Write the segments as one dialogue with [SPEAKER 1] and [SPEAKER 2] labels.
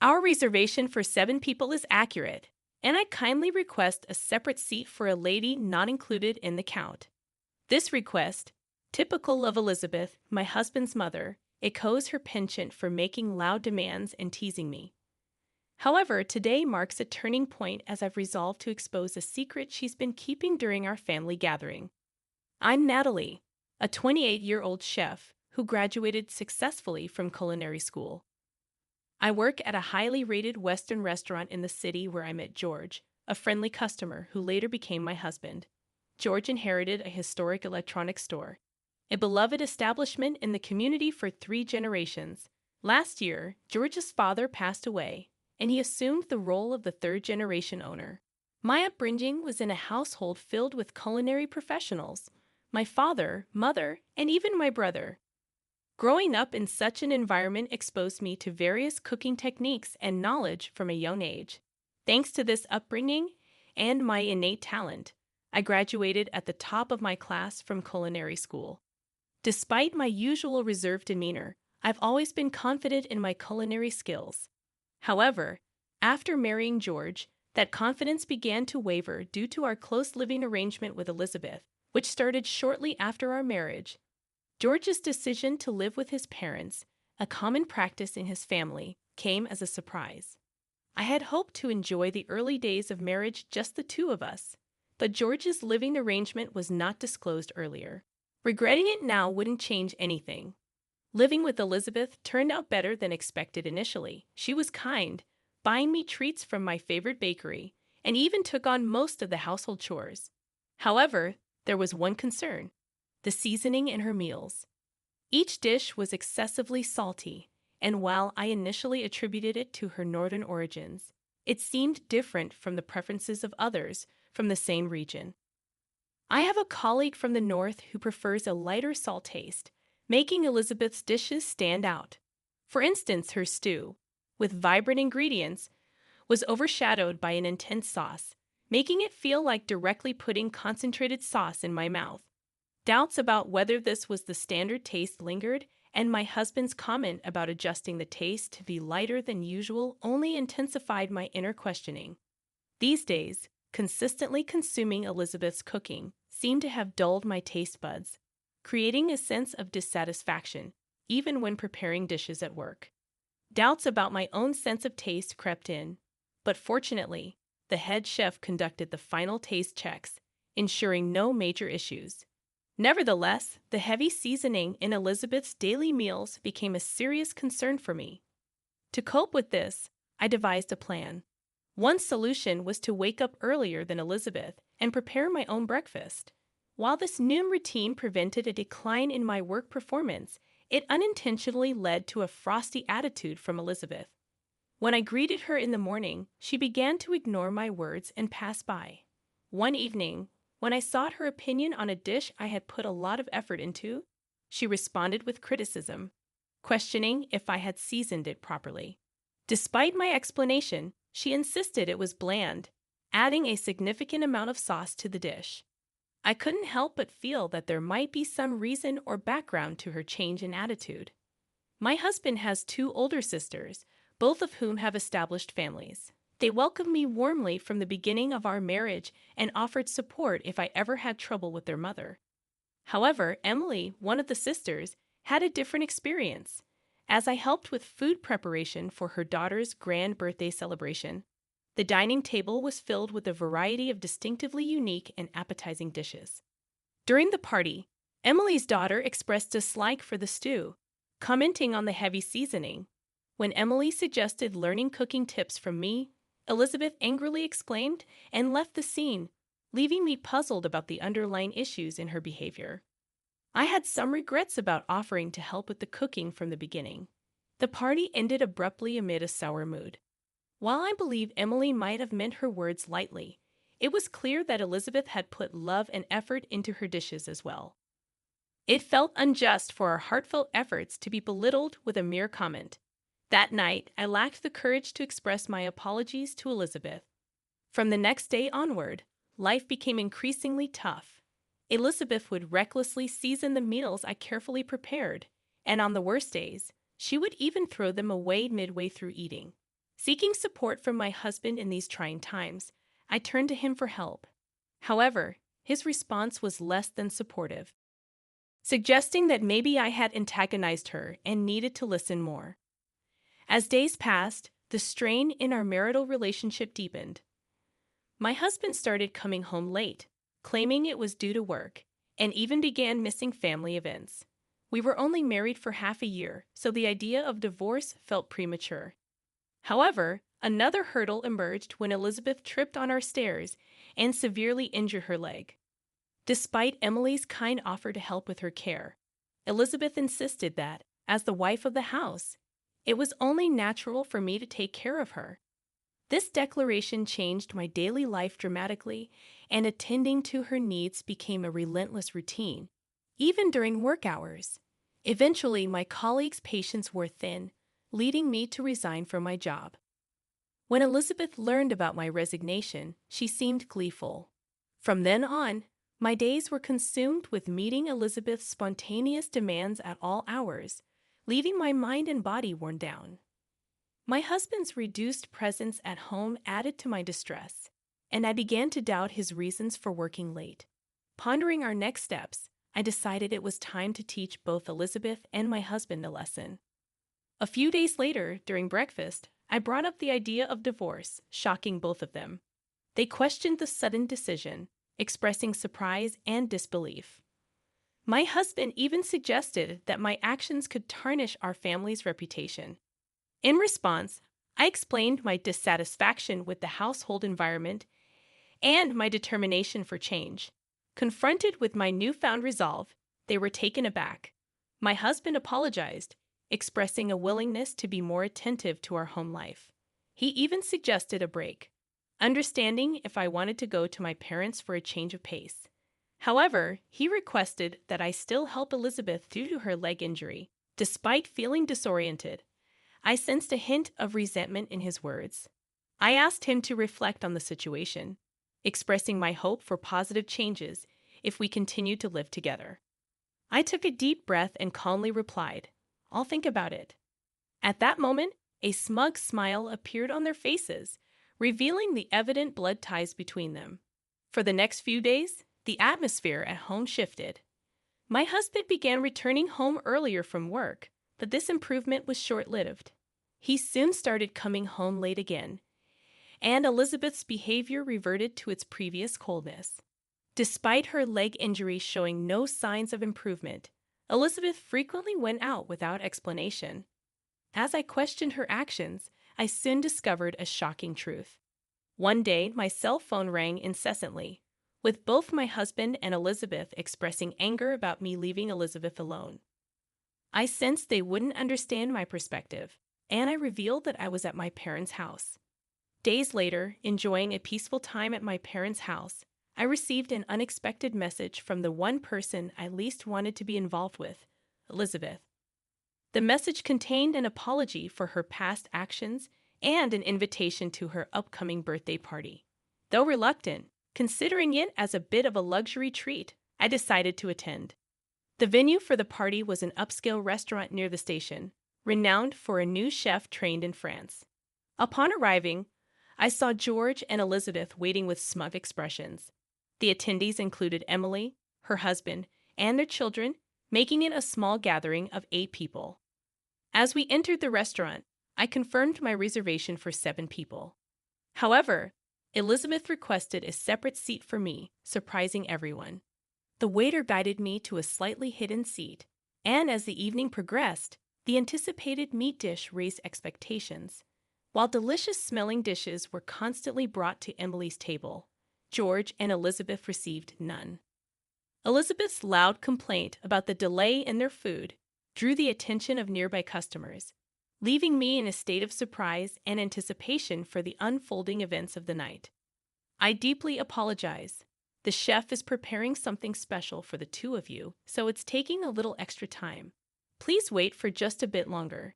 [SPEAKER 1] Our reservation for 7 people is accurate, and I kindly request a separate seat for a lady not included in the count. This request, typical of Elizabeth, my husband's mother, echoes her penchant for making loud demands and teasing me. However, today marks a turning point as I've resolved to expose a secret she's been keeping during our family gathering. I'm Natalie, a 28-year-old chef who graduated successfully from culinary school. I work at a highly rated Western restaurant in the city where I met George, a friendly customer who later became my husband. George inherited a historic electronics store, a beloved establishment in the community for 3 generations. Last year, George's father passed away, and he assumed the role of the third-generation owner. My upbringing was in a household filled with culinary professionals, my father, mother, and even my brother. Growing up in such an environment exposed me to various cooking techniques and knowledge from a young age. Thanks to this upbringing and my innate talent, I graduated at the top of my class from culinary school. Despite my usual reserved demeanor, I've always been confident in my culinary skills. However, after marrying George, that confidence began to waver due to our close living arrangement with Elizabeth, which started shortly after our marriage. George's decision to live with his parents, a common practice in his family, came as a surprise. I had hoped to enjoy the early days of marriage just the two of us, but George's living arrangement was not disclosed earlier. Regretting it now wouldn't change anything. Living with Elizabeth turned out better than expected initially. She was kind, buying me treats from my favorite bakery, and even took on most of the household chores. However, there was one concern: the seasoning in her meals. Each dish was excessively salty, and while I initially attributed it to her northern origins, it seemed different from the preferences of others from the same region. I have a colleague from the north who prefers a lighter salt taste, making Elizabeth's dishes stand out. For instance, her stew, with vibrant ingredients, was overshadowed by an intense sauce, making it feel like directly putting concentrated sauce in my mouth. Doubts about whether this was the standard taste lingered, and my husband's comment about adjusting the taste to be lighter than usual only intensified my inner questioning. These days, consistently consuming Elizabeth's cooking seemed to have dulled my taste buds, creating a sense of dissatisfaction, even when preparing dishes at work. Doubts about my own sense of taste crept in, but fortunately, the head chef conducted the final taste checks, ensuring no major issues. Nevertheless, the heavy seasoning in Elizabeth's daily meals became a serious concern for me. To cope with this, I devised a plan. One solution was to wake up earlier than Elizabeth and prepare my own breakfast. While this new routine prevented a decline in my work performance, it unintentionally led to a frosty attitude from Elizabeth. When I greeted her in the morning, she began to ignore my words and pass by. One evening, when I sought her opinion on a dish I had put a lot of effort into, she responded with criticism, questioning if I had seasoned it properly. Despite my explanation, she insisted it was bland, adding a significant amount of sauce to the dish. I couldn't help but feel that there might be some reason or background to her change in attitude. My husband has 2 older sisters, both of whom have established families. They welcomed me warmly from the beginning of our marriage and offered support if I ever had trouble with their mother. However, Emily, one of the sisters, had a different experience. As I helped with food preparation for her daughter's grand birthday celebration, the dining table was filled with a variety of distinctively unique and appetizing dishes. During the party, Emily's daughter expressed dislike for the stew, commenting on the heavy seasoning. When Emily suggested learning cooking tips from me, Elizabeth angrily exclaimed and left the scene, leaving me puzzled about the underlying issues in her behavior. I had some regrets about offering to help with the cooking from the beginning. The party ended abruptly amid a sour mood. While I believe Emily might have meant her words lightly, it was clear that Elizabeth had put love and effort into her dishes as well. It felt unjust for our heartfelt efforts to be belittled with a mere comment. That night, I lacked the courage to express my apologies to Elizabeth. From the next day onward, life became increasingly tough. Elizabeth would recklessly season the meals I carefully prepared, and on the worst days, she would even throw them away midway through eating. Seeking support from my husband in these trying times, I turned to him for help. However, his response was less than supportive, suggesting that maybe I had antagonized her and needed to listen more. As days passed, the strain in our marital relationship deepened. My husband started coming home late, claiming it was due to work, and even began missing family events. We were only married for half a year, so the idea of divorce felt premature. However, another hurdle emerged when Elizabeth tripped on our stairs and severely injured her leg. Despite Emily's kind offer to help with her care, Elizabeth insisted that, as the wife of the house, it was only natural for me to take care of her. This declaration changed my daily life dramatically, and attending to her needs became a relentless routine, even during work hours. Eventually, my colleagues' patience wore thin, leading me to resign from my job. When Elizabeth learned about my resignation, she seemed gleeful. From then on, my days were consumed with meeting Elizabeth's spontaneous demands at all hours, leaving my mind and body worn down. My husband's reduced presence at home added to my distress, and I began to doubt his reasons for working late. Pondering our next steps, I decided it was time to teach both Elizabeth and my husband a lesson. A few days later, during breakfast, I brought up the idea of divorce, shocking both of them. They questioned the sudden decision, expressing surprise and disbelief. My husband even suggested that my actions could tarnish our family's reputation. In response, I explained my dissatisfaction with the household environment and my determination for change. Confronted with my newfound resolve, they were taken aback. My husband apologized, expressing a willingness to be more attentive to our home life. He even suggested a break, understanding if I wanted to go to my parents for a change of pace. However, he requested that I still help Elizabeth due to her leg injury. Despite feeling disoriented, I sensed a hint of resentment in his words. I asked him to reflect on the situation, expressing my hope for positive changes if we continued to live together. I took a deep breath and calmly replied, "I'll think about it." At that moment, a smug smile appeared on their faces, revealing the evident blood ties between them. For the next few days, the atmosphere at home shifted. My husband began returning home earlier from work, but this improvement was short-lived. He soon started coming home late again, and Elizabeth's behavior reverted to its previous coldness. Despite her leg injury showing no signs of improvement, Elizabeth frequently went out without explanation. As I questioned her actions, I soon discovered a shocking truth. One day, my cell phone rang incessantly, with both my husband and Elizabeth expressing anger about me leaving Elizabeth alone. I sensed they wouldn't understand my perspective, and I revealed that I was at my parents' house. Days later, enjoying a peaceful time at my parents' house, I received an unexpected message from the one person I least wanted to be involved with, Elizabeth. The message contained an apology for her past actions and an invitation to her upcoming birthday party. Though reluctant, considering it as a bit of a luxury treat, I decided to attend. The venue for the party was an upscale restaurant near the station, renowned for a new chef trained in France. Upon arriving, I saw George and Elizabeth waiting with smug expressions. The attendees included Emily, her husband, and their children, making it a small gathering of 8 people. As we entered the restaurant, I confirmed my reservation for 7 people. However, Elizabeth requested a separate seat for me, surprising everyone. The waiter guided me to a slightly hidden seat, and as the evening progressed, the anticipated meat dish raised expectations. While delicious-smelling dishes were constantly brought to Emily's table, George and Elizabeth received none. Elizabeth's loud complaint about the delay in their food drew the attention of nearby customers, leaving me in a state of surprise and anticipation for the unfolding events of the night. I deeply apologize. The chef is preparing something special for the 2 of you, so it's taking a little extra time. Please wait for just a bit longer.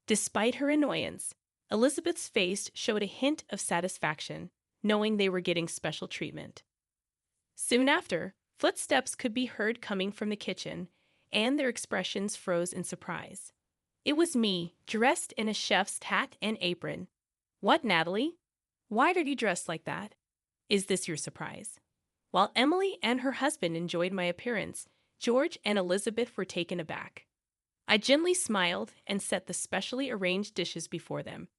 [SPEAKER 1] Despite her annoyance, Elizabeth's face showed a hint of satisfaction, knowing they were getting special treatment. Soon after, footsteps could be heard coming from the kitchen, and their expressions froze in surprise. It was me, dressed in a chef's hat and apron. What, Natalie? Why are you dressed like that? Is this your surprise? While Emily and her husband enjoyed my appearance, George and Elizabeth were taken aback. I gently smiled and set the specially arranged dishes before them.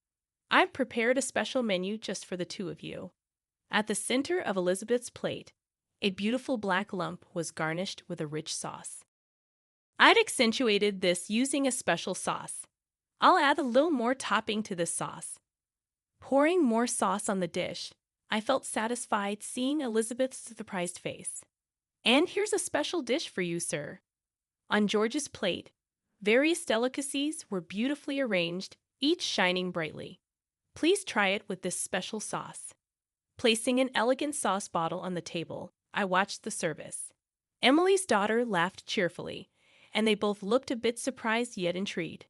[SPEAKER 1] I've prepared a special menu just for the two of you. At the center of Elizabeth's plate, a beautiful black lump was garnished with a rich sauce. I'd accentuated this using a special sauce. I'll add a little more topping to this sauce. Pouring more sauce on the dish, I felt satisfied seeing Elizabeth's surprised face. And here's a special dish for you, sir. On George's plate, various delicacies were beautifully arranged, each shining brightly. Please try it with this special sauce. Placing an elegant sauce bottle on the table, I watched the service. Emily's daughter laughed cheerfully, and they both looked a bit surprised yet intrigued.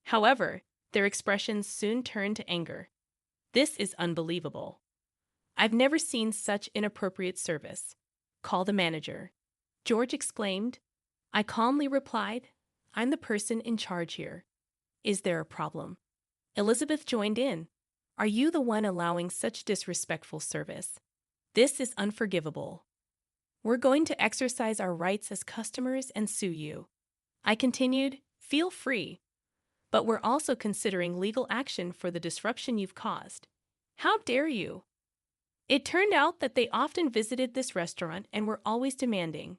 [SPEAKER 1] However, their expressions soon turned to anger. This is unbelievable. I've never seen such inappropriate service. Call the manager. George exclaimed. I calmly replied, I'm the person in charge here. Is there a problem? Elizabeth joined in. Are you the one allowing such disrespectful service? This is unforgivable. We're going to exercise our rights as customers and sue you. I continued, feel free. But we're also considering legal action for the disruption you've caused. How dare you? It turned out that they often visited this restaurant and were always demanding.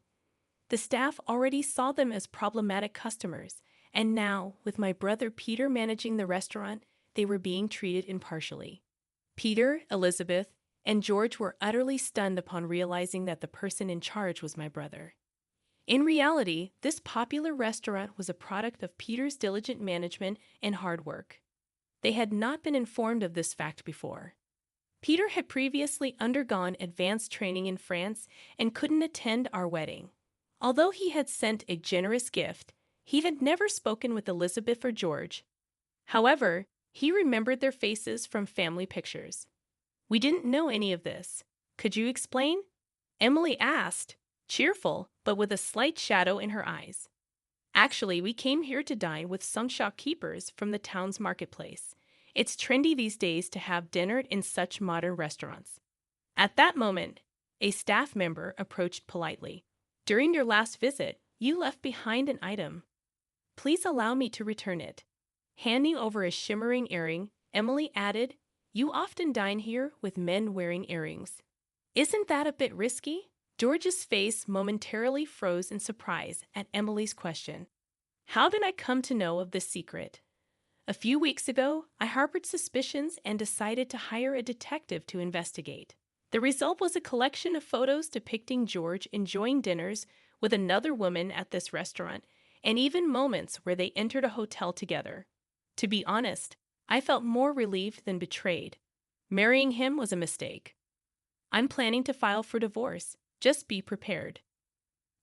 [SPEAKER 1] The staff already saw them as problematic customers, and now, with my brother Peter managing the restaurant, they were being treated impartially. Peter, Elizabeth, and George were utterly stunned upon realizing that the person in charge was my brother. In reality, this popular restaurant was a product of Peter's diligent management and hard work. They had not been informed of this fact before. Peter had previously undergone advanced training in France and couldn't attend our wedding. Although he had sent a generous gift, he had never spoken with Elizabeth or George. However, he remembered their faces from family pictures. We didn't know any of this. Could you explain? Emily asked, cheerful, but with a slight shadow in her eyes. Actually, we came here to dine with some shopkeepers from the town's marketplace. It's trendy these days to have dinner in such modern restaurants. At that moment, a staff member approached politely. During your last visit, you left behind an item. Please allow me to return it. Handing over a shimmering earring, Emily added, you often dine here with men wearing earrings. Isn't that a bit risky? George's face momentarily froze in surprise at Emily's question. How did I come to know of this secret? A few weeks ago, I harbored suspicions and decided to hire a detective to investigate. The result was a collection of photos depicting George enjoying dinners with another woman at this restaurant, and even moments where they entered a hotel together. To be honest, I felt more relieved than betrayed. Marrying him was a mistake. I'm planning to file for divorce. Just be prepared.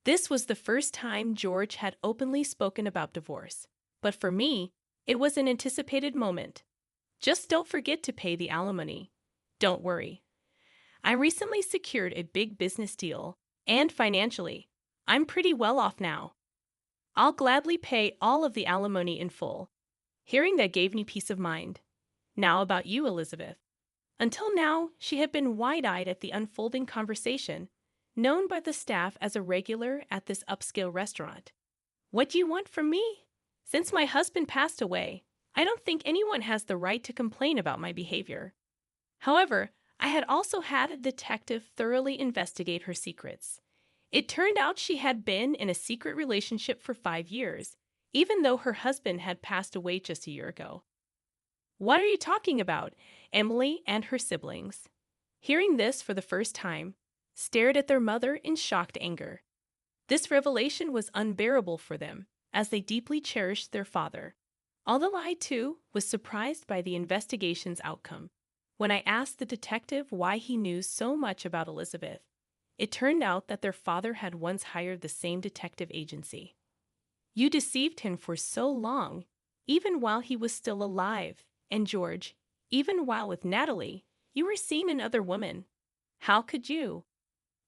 [SPEAKER 1] This was the first time George had openly spoken about divorce, but for me, it was an anticipated moment. Just don't forget to pay the alimony. Don't worry. I recently secured a big business deal, and financially, I'm pretty well off now. I'll gladly pay all of the alimony in full. Hearing that gave me peace of mind. Now about you, Elizabeth. Until now, she had been wide-eyed at the unfolding conversation, known by the staff as a regular at this upscale restaurant. What do you want from me? Since my husband passed away, I don't think anyone has the right to complain about my behavior. However, I had also had a detective thoroughly investigate her secrets. It turned out she had been in a secret relationship for 5 years, even though her husband had passed away just a year ago. What are you talking about? Emily and her siblings, hearing this for the first time, stared at their mother in shocked anger. This revelation was unbearable for them, as they deeply cherished their father. Although I, too, was surprised by the investigation's outcome. When I asked the detective why he knew so much about Elizabeth, it turned out that their father had once hired the same detective agency. You deceived him for so long, even while he was still alive, and George, even while with Natalie, you were seeing another woman. How could you?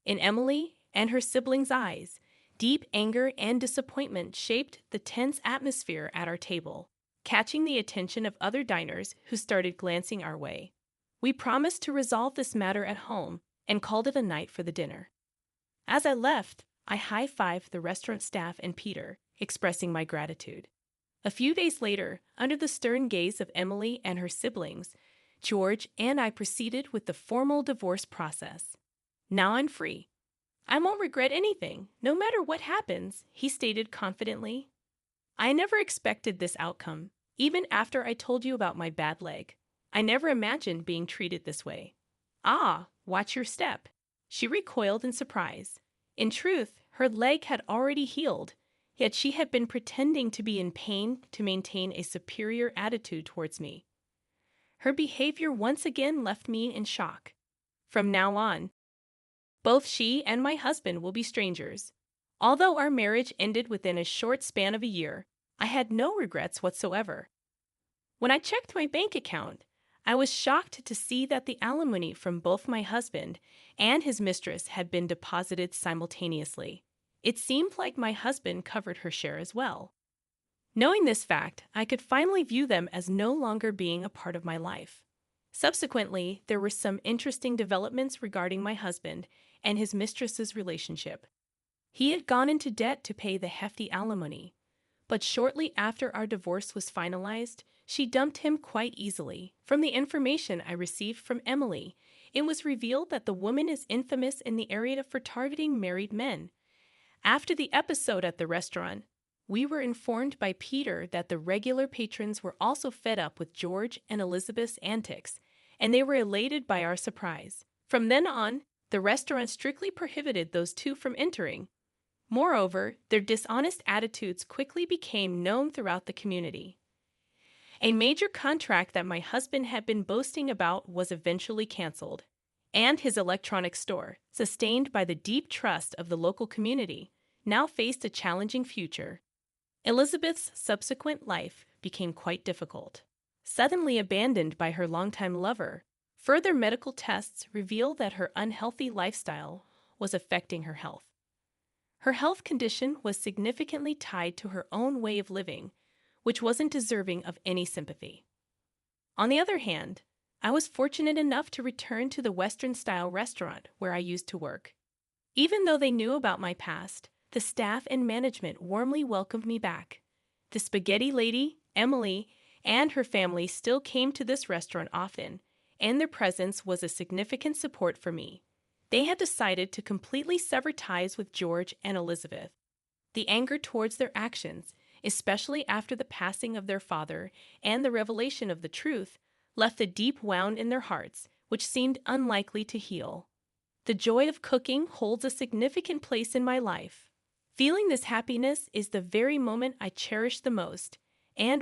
[SPEAKER 1] In Emily and her siblings' eyes, deep anger and disappointment shaped the tense atmosphere at our table. catching the attention of other diners who started glancing our way. We promised to resolve this matter at home and called it a night for the dinner. As I left, I high-fived the restaurant staff and Peter, expressing my gratitude. A few days later, under the stern gaze of Emily and her siblings, George and I proceeded with the formal divorce process. Now I'm free. I won't regret anything, no matter what happens, he stated confidently. I never expected this outcome, even after I told you about my bad leg. I never imagined being treated this way. Ah, watch your step. She recoiled in surprise. In truth, her leg had already healed, yet she had been pretending to be in pain to maintain a superior attitude towards me. Her behavior once again left me in shock. From now on, both she and my husband will be strangers. Although our marriage ended within a short span of a year, I had no regrets whatsoever. When I checked my bank account, I was shocked to see that the alimony from both my husband and his mistress had been deposited simultaneously. It seemed like my husband covered her share as well. Knowing this fact, I could finally view them as no longer being a part of my life. Subsequently, there were some interesting developments regarding my husband and his mistress's relationship. He had gone into debt to pay the hefty alimony, but shortly after our divorce was finalized, she dumped him quite easily. From the information I received from Emily, it was revealed that the woman is infamous in the area for targeting married men. After the episode at the restaurant, we were informed by Peter that the regular patrons were also fed up with George and Elizabeth's antics, and they were elated by our surprise. From then on, the restaurant strictly prohibited those two from entering. Moreover, their dishonest attitudes quickly became known throughout the community. A major contract that my husband had been boasting about was eventually canceled, and his electronics store, sustained by the deep trust of the local community, now faced a challenging future. Elizabeth's subsequent life became quite difficult. Suddenly abandoned by her longtime lover, further medical tests revealed that her unhealthy lifestyle was affecting her health. Her health condition was significantly tied to her own way of living, which wasn't deserving of any sympathy. On the other hand, I was fortunate enough to return to the Western-style restaurant where I used to work. Even though they knew about my past, the staff and management warmly welcomed me back. The spaghetti lady, Emily, and her family still came to this restaurant often, and their presence was a significant support for me. They had decided to completely sever ties with George and Elizabeth. The anger towards their actions, especially after the passing of their father and the revelation of the truth, left a deep wound in their hearts, which seemed unlikely to heal. The joy of cooking holds a significant place in my life. Feeling this happiness is the very moment I cherish the most, and